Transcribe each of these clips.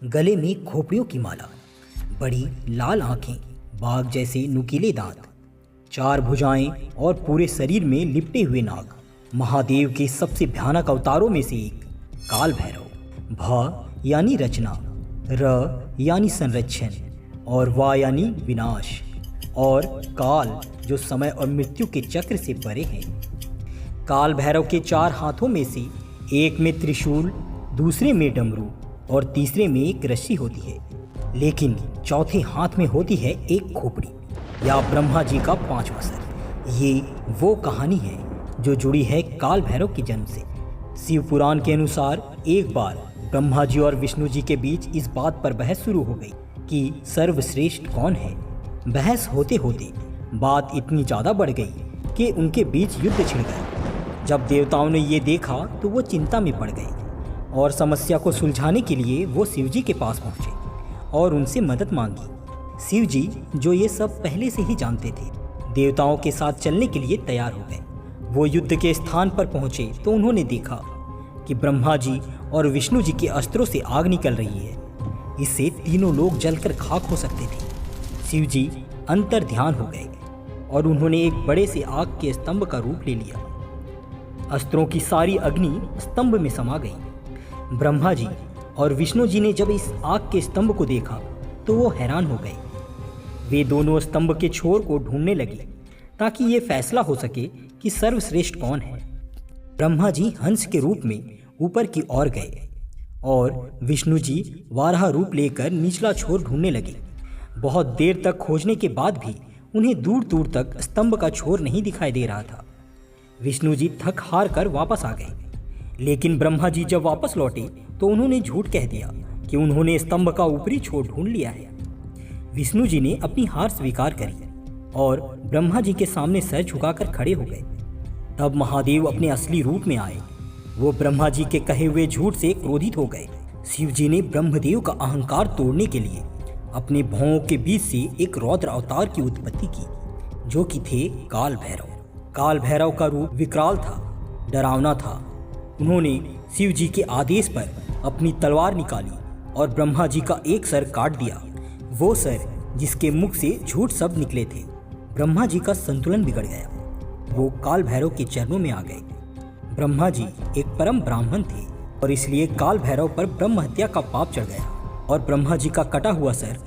गले में खोपड़ियों की माला, बड़ी लाल आंखें, बाघ जैसे नुकीले दांत, चार भुजाएं और पूरे शरीर में लिपटे हुए नाग, महादेव के सबसे भयानक अवतारों में से एक काल भैरव। भ यानी रचना, र यानी संरक्षण और वा यानी विनाश, और काल जो समय और मृत्यु के चक्र से परे है। काल भैरव के चार हाथों में से एक में त्रिशूल, दूसरे में डमरू और तीसरे में एक रस्सी होती है, लेकिन चौथे हाथ में होती है एक खोपड़ी या ब्रह्मा जी का पांचवा सर। ये वो कहानी है जो जुड़ी है काल भैरव के जन्म से। शिव पुराण के अनुसार एक बार ब्रह्मा जी और विष्णु जी के बीच इस बात पर बहस शुरू हो गई कि सर्वश्रेष्ठ कौन है। बहस होते होते बात इतनी ज़्यादा बढ़ गई कि उनके बीच युद्ध छिड़ गया। जब देवताओं ने ये देखा तो वो चिंता में पड़ गए और समस्या को सुलझाने के लिए वो शिव जी के पास पहुँचे और उनसे मदद मांगी। शिव जी, जो ये सब पहले से ही जानते थे, देवताओं के साथ चलने के लिए तैयार हो गए। वो युद्ध के स्थान पर पहुँचे तो उन्होंने देखा कि ब्रह्मा जी और विष्णु जी के अस्त्रों से आग निकल रही है। इससे तीनों लोग जलकर खाक हो सकते थे। शिव जी अंतर ध्यान हो गए और उन्होंने एक बड़े से आग के स्तंभ का रूप ले लिया। अस्त्रों की सारी अग्नि स्तंभ में समा गई। ब्रह्मा जी और विष्णु जी ने जब इस आग के स्तंभ को देखा तो वो हैरान हो गए। वे दोनों स्तंभ के छोर को ढूंढने लगे ताकि ये फैसला हो सके कि सर्वश्रेष्ठ कौन है। ब्रह्मा जी हंस के रूप में ऊपर की ओर गए और विष्णु जी वाराह रूप लेकर निचला छोर ढूंढने लगे। बहुत देर तक खोजने के बाद भी उन्हें दूर दूर तक स्तंभ का छोर नहीं दिखाई दे रहा था। विष्णु जी थक हार कर वापस आ गए, लेकिन ब्रह्मा जी जब वापस लौटे तो उन्होंने झूठ कह दिया कि उन्होंने स्तंभ का ऊपरी छोर ढूंढ लिया है। विष्णु जी ने अपनी हार स्वीकार करी और ब्रह्मा जी के सामने सर झुकाकर खड़े हो गए। तब महादेव अपने असली रूप में आए। वो ब्रह्मा जी के कहे हुए झूठ से क्रोधित हो गए। शिव जी ने ब्रह्मदेव का अहंकार तोड़ने के लिए अपने भौं के बीच से एक रौद्र अवतार की उत्पत्ति की, जो कि थे काल भैरव। काल भैरव का रूप विकराल था, डरावना था। उन्होंने शिव जी के आदेश पर अपनी तलवार निकाली और ब्रह्मा जी का एक सर काट दिया, वो सर जिसके मुख से झूठ शब्द निकले थे। ब्रह्मा जी का संतुलन बिगड़ गया। वो काल भैरव के चरणों में आ गए। ब्रह्मा जी एक परम ब्राह्मण थे और इसलिए काल भैरव पर ब्रह्म हत्या का पाप चढ़ गया और ब्रह्मा जी का कटा हुआ सर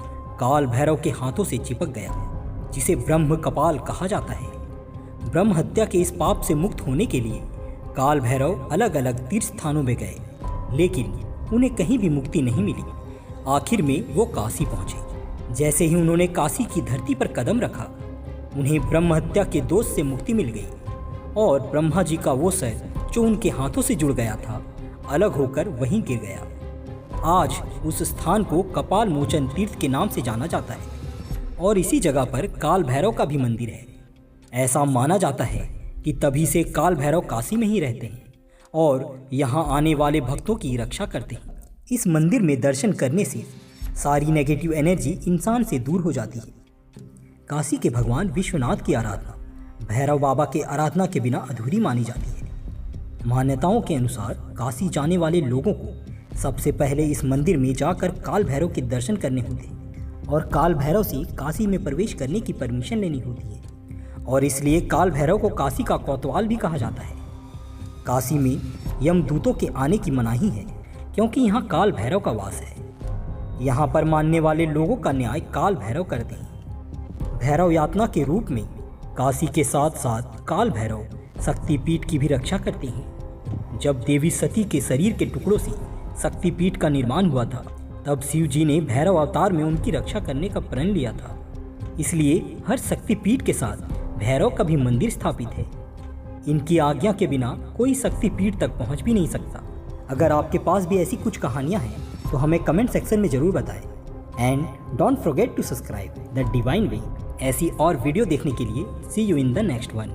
काल भैरव के हाथों से चिपक गया, जिसे ब्रह्म कपाल कहा जाता है। ब्रह्म हत्या के इस पाप से मुक्त होने के लिए काल भैरव अलग अलग तीर्थ स्थानों में गए, लेकिन उन्हें कहीं भी मुक्ति नहीं मिली। आखिर में वो काशी पहुंचे। जैसे ही उन्होंने काशी की धरती पर कदम रखा, उन्हें ब्रह्म हत्या के दोष से मुक्ति मिल गई और ब्रह्मा जी का वो सर जो उनके हाथों से जुड़ गया था, अलग होकर वहीं गिर गया। आज उस स्थान को कपाल मोचन तीर्थ के नाम से जाना जाता है और इसी जगह पर काल भैरव का भी मंदिर है। ऐसा माना जाता है कि तभी से काल भैरव काशी में ही रहते हैं और यहाँ आने वाले भक्तों की रक्षा करते हैं। इस मंदिर में दर्शन करने से सारी नेगेटिव एनर्जी इंसान से दूर हो जाती है। काशी के भगवान विश्वनाथ की आराधना भैरव बाबा के आराधना के बिना अधूरी मानी जाती है। मान्यताओं के अनुसार काशी जाने वाले लोगों को सबसे पहले इस मंदिर में जाकर काल भैरव के दर्शन करने होते हैं और काल भैरव से काशी में प्रवेश करने की परमिशन लेनी होती है और इसलिए काल भैरव को काशी का कोतवाल भी कहा जाता है। काशी में यमदूतों के आने की मनाही है क्योंकि यहाँ काल भैरव का वास है। यहाँ पर मानने वाले लोगों का न्याय काल भैरव करते हैं। भैरव यातना के रूप में काशी के साथ साथ काल भैरव शक्तिपीठ की भी रक्षा करते हैं। जब देवी सती के शरीर के टुकड़ों से शक्तिपीठ का निर्माण हुआ था, तब शिव जी ने भैरव अवतार में उनकी रक्षा करने का प्रण लिया था। इसलिए हर शक्तिपीठ के साथ भैरव का भी मंदिर स्थापित है। इनकी आज्ञा के बिना कोई शक्तिपीठ तक पहुंच भी नहीं सकता। अगर आपके पास भी ऐसी कुछ कहानियां हैं तो हमें कमेंट सेक्शन में ज़रूर बताएं। And don't forget to subscribe The Divine Way. ऐसी और वीडियो देखने के लिए see you in the next one.